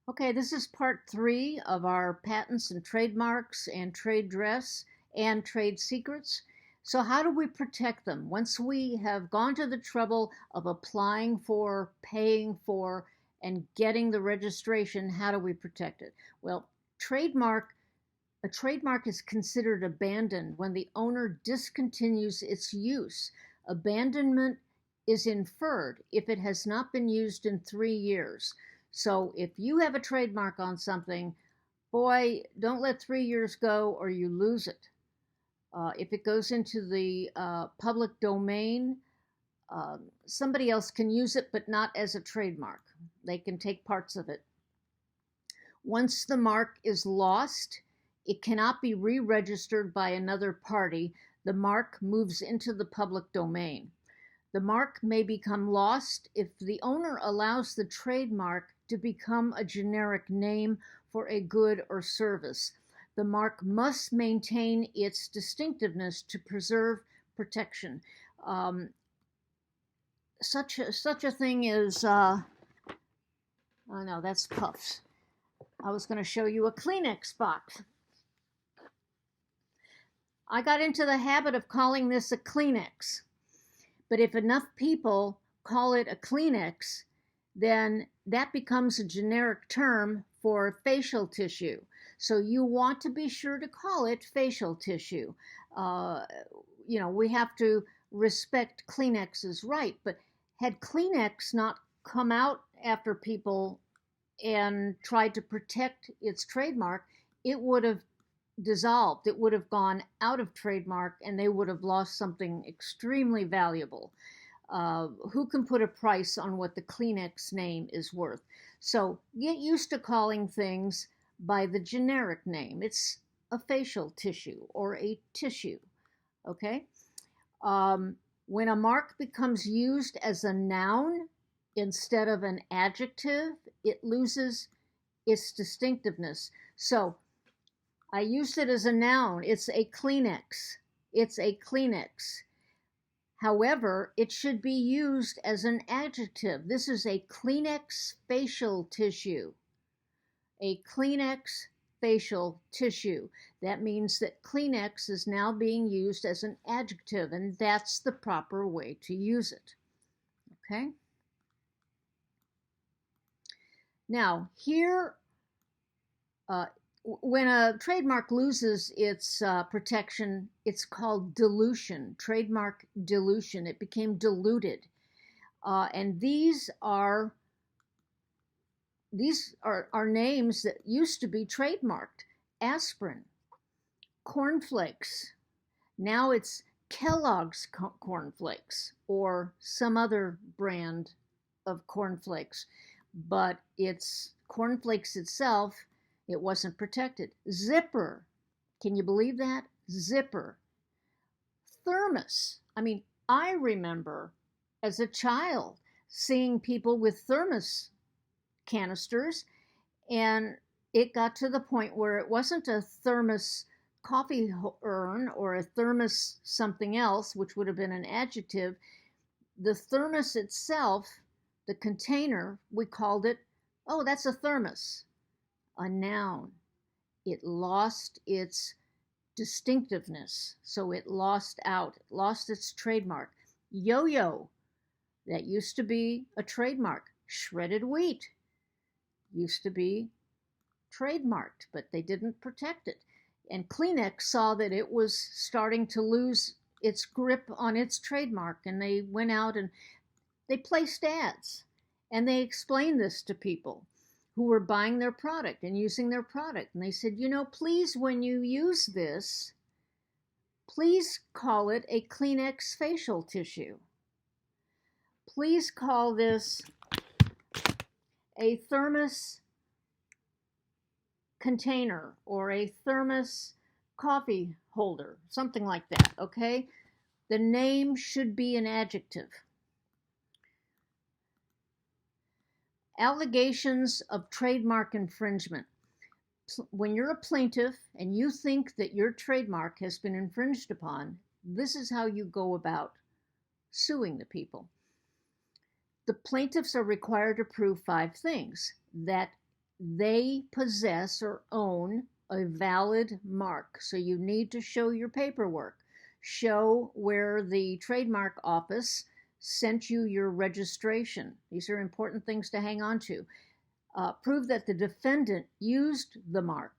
Okay, this is part 3 of our patents and trademarks and trade dress and trade secrets. So, how do we protect them? Once we have gone to the trouble of applying for, paying for, and getting the registration, how do we protect it? Well, trademark a trademark is considered abandoned when the owner discontinues its use. Abandonment is inferred if it has not been used in 3 years. So if you have a trademark on something, boy, don't let 3 years go or you lose it. If it goes into the public domain, somebody else can use it, but not as a trademark. They can take parts of it. Once the mark is lost, it cannot be re-registered by another party. The mark moves into the public domain. The mark may become lost if the owner allows the trademark to become a generic name for a good or service. The mark must maintain its distinctiveness to preserve protection. Such a thing is, oh no, that's Puffs. I was going to show you a Kleenex box. I got into the habit of calling this a Kleenex. But if enough people call it a Kleenex, then that becomes a generic term for facial tissue. So you want to be sure to call it facial tissue. We have to respect Kleenex's right. But had Kleenex not come out after people and tried to protect its trademark, it would have dissolved. It would have gone out of trademark and they would have lost something extremely valuable. Who can put a price on what the Kleenex name is worth? So get used to calling things by the generic name. It's a facial tissue or a tissue. Okay? When a mark becomes used as a noun instead of an adjective, it loses its distinctiveness. So I used it as a noun. It's a Kleenex. It's a Kleenex. However, it should be used as an adjective. This is a Kleenex facial tissue. A Kleenex facial tissue. That means that Kleenex is now being used as an adjective, and that's the proper way to use it. Okay? Now, here, when a trademark loses its protection, it's called dilution, trademark dilution. It became diluted. And these are names that used to be trademarked. Aspirin, cornflakes. Now it's Kellogg's cornflakes or some other brand of cornflakes. But it's cornflakes itself, it wasn't protected. Zipper. Can you believe that? Zipper. Thermos. I mean, I remember as a child seeing people with thermos canisters, and it got to the point where it wasn't a thermos coffee urn or a thermos something else, which would have been an adjective. The thermos itself, the container, we called it, oh, that's a thermos, a noun. It lost its distinctiveness, so it lost its trademark. Yo-yo, that used to be a trademark. Shredded wheat used to be trademarked, but they didn't protect it. And Kleenex saw that it was starting to lose its grip on its trademark, and they went out and they placed ads, and they explained this to people who were buying their product and using their product. And they said, please, when you use this, please call it a Kleenex facial tissue. Please call this a thermos container or a thermos coffee holder, something like that, okay? The name should be an adjective. Allegations of trademark infringement. When you're a plaintiff and you think that your trademark has been infringed upon, this is how you go about suing the people. The plaintiffs are required to prove 5 things: that they possess or own a valid mark. So you need to show your paperwork. Show where the trademark office sent you your registration. These are important things to hang on to. Prove that the defendant used the mark.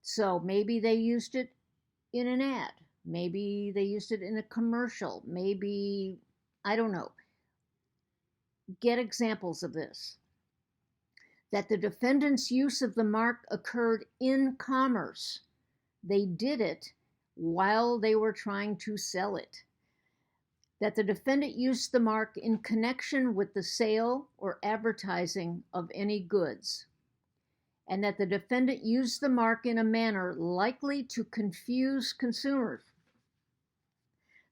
So maybe they used it in an ad. Maybe they used it in a commercial. Maybe, I don't know. Get examples of this. That the defendant's use of the mark occurred in commerce. They did it while they were trying to sell it. That the defendant used the mark in connection with the sale or advertising of any goods. And that the defendant used the mark in a manner likely to confuse consumers.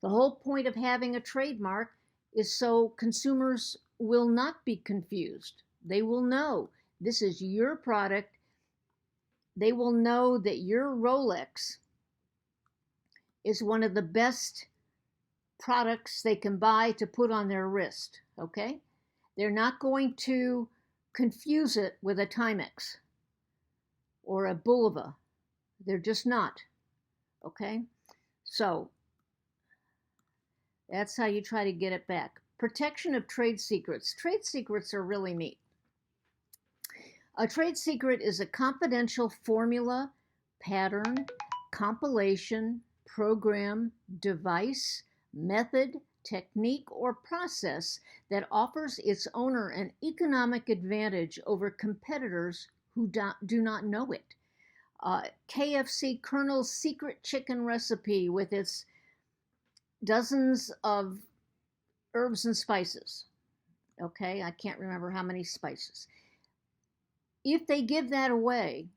The whole point of having a trademark is so consumers will not be confused. They will know this is your product. They will know that your Rolex is one of the best products they can buy to put on their wrist, okay? They're not going to confuse it with a Timex or a Bulova. They're just not, okay? So that's how you try to get it back. Protection of trade secrets. Trade secrets are really neat. A trade secret is a confidential formula, pattern, compilation, program, device, method, technique, or process that offers its owner an economic advantage over competitors who do not know it. KFC Colonel's secret chicken recipe with its dozens of herbs and spices. Okay, I can't remember how many spices. If they give that away,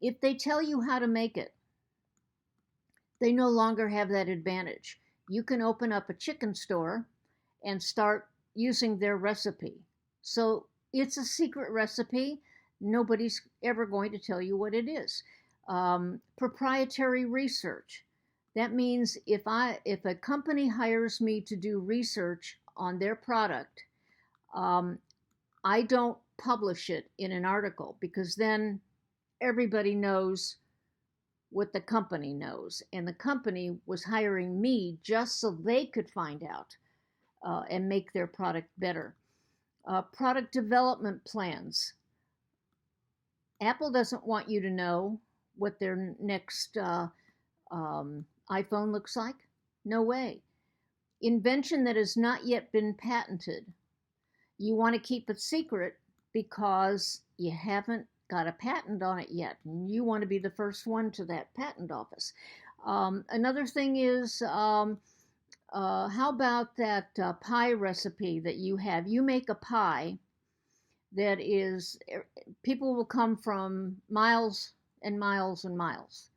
if they tell you how to make it, they no longer have that advantage. You can open up a chicken store and start using their recipe. So it's a secret recipe. Nobody's ever going to tell you what it is. Proprietary research. That means if a company hires me to do research on their product, I don't publish it in an article because then everybody knows what the company knows. And the company was hiring me just so they could find out and make their product better. Product development plans. Apple doesn't want you to know what their next iPhone looks like. No way. Invention that has not yet been patented. You want to keep it secret because you haven't got a patent on it yet. And you want to be the first one to that patent office. Another thing is, how about that pie recipe that you have? You make a pie that is, people will come from miles and miles and miles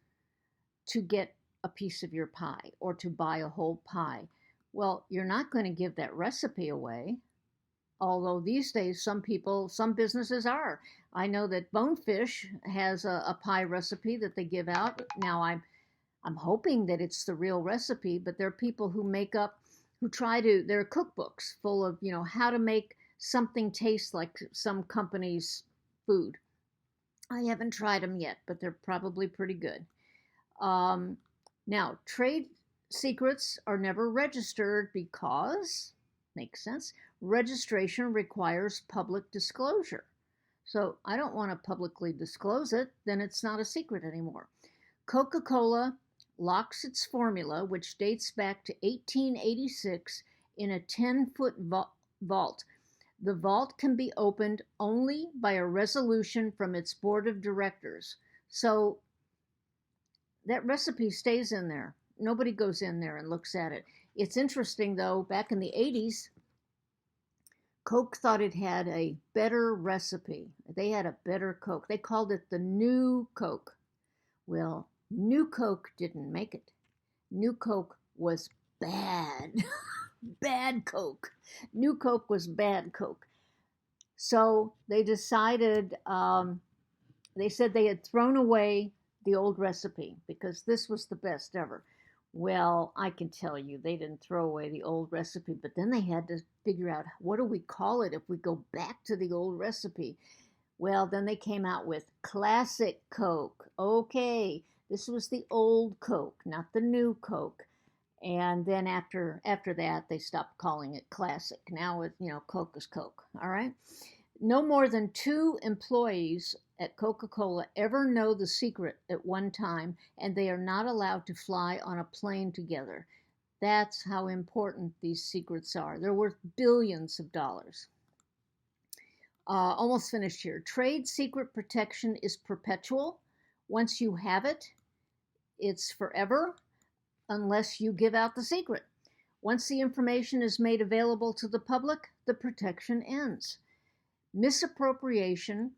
to get a piece of your pie or to buy a whole pie. Well, you're not going to give that recipe away. Although these days, some businesses are. I know that Bonefish has a pie recipe that they give out. Now, I'm hoping that it's the real recipe, but there are people who there are cookbooks full of, how to make something taste like some company's food. I haven't tried them yet, but they're probably pretty good. Now, trade secrets are never registered because, makes sense, registration requires public disclosure. So I don't want to publicly disclose it, then it's not a secret anymore. Coca-Cola locks its formula, which dates back to 1886, in a 10-foot vault. The vault can be opened only by a resolution from its board of directors. So that recipe stays in there. Nobody goes in there and looks at it. It's interesting, though, back in the 80s, Coke thought it had a better recipe. They had a better Coke. They called it the New Coke. Well, New Coke didn't make it. New Coke was bad. Bad Coke. New Coke was bad Coke. So they decided, they said they had thrown away the old recipe because this was the best ever. Well, I can tell you they didn't throw away the old recipe, but then they had to figure out, what do we call it if we go back to the old recipe? Well, then they came out with Classic Coke. Okay, this was the old Coke, not the new Coke. And then after that, they stopped calling it Classic. Now Coke is Coke. All right. No more than 2 employees at Coca-Cola ever know the secret at one time, and they are not allowed to fly on a plane together. That's how important these secrets are. They're worth billions of dollars. Almost finished here. Trade secret protection is perpetual. Once you have it, it's forever unless you give out the secret. Once the information is made available to the public, the protection ends. Misappropriation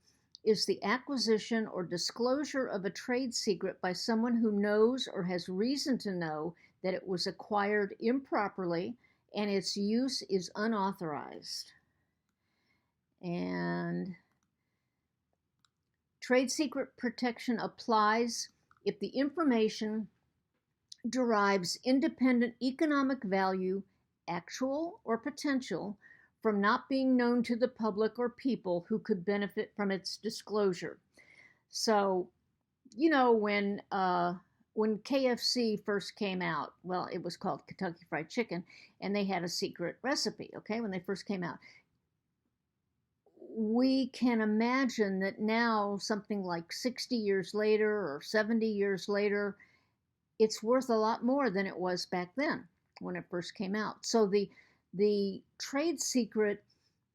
is the acquisition or disclosure of a trade secret by someone who knows or has reason to know that it was acquired improperly and its use is unauthorized. And trade secret protection applies if the information derives independent economic value, actual or potential, from not being known to the public or people who could benefit from its disclosure. So, when KFC first came out, well, it was called Kentucky Fried Chicken, and they had a secret recipe, okay, when they first came out. We can imagine that now, something like 60 years later or 70 years later, it's worth a lot more than it was back then when it first came out. So the trade secret,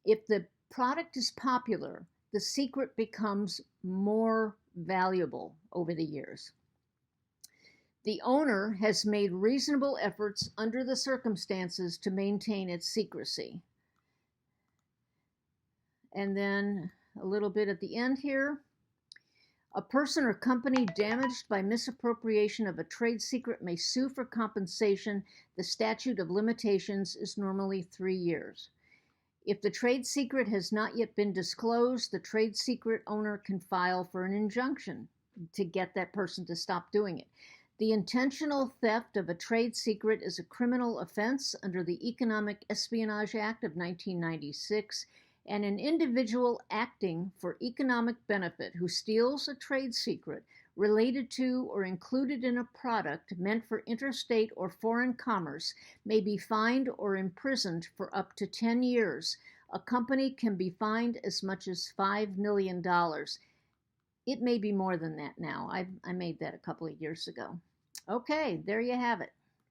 if the product is popular, the secret becomes more valuable over the years. The owner has made reasonable efforts under the circumstances to maintain its secrecy. And then a little bit at the end here. A person or company damaged by misappropriation of a trade secret may sue for compensation. The statute of limitations is normally 3 years. If the trade secret has not yet been disclosed, the trade secret owner can file for an injunction to get that person to stop doing it. The intentional theft of a trade secret is a criminal offense under the Economic Espionage Act of 1996, and an individual acting for economic benefit who steals a trade secret related to or included in a product meant for interstate or foreign commerce may be fined or imprisoned for up to 10 years. A company can be fined as much as $5 million. It may be more than that now. I made that a couple of years ago. Okay, there you have it.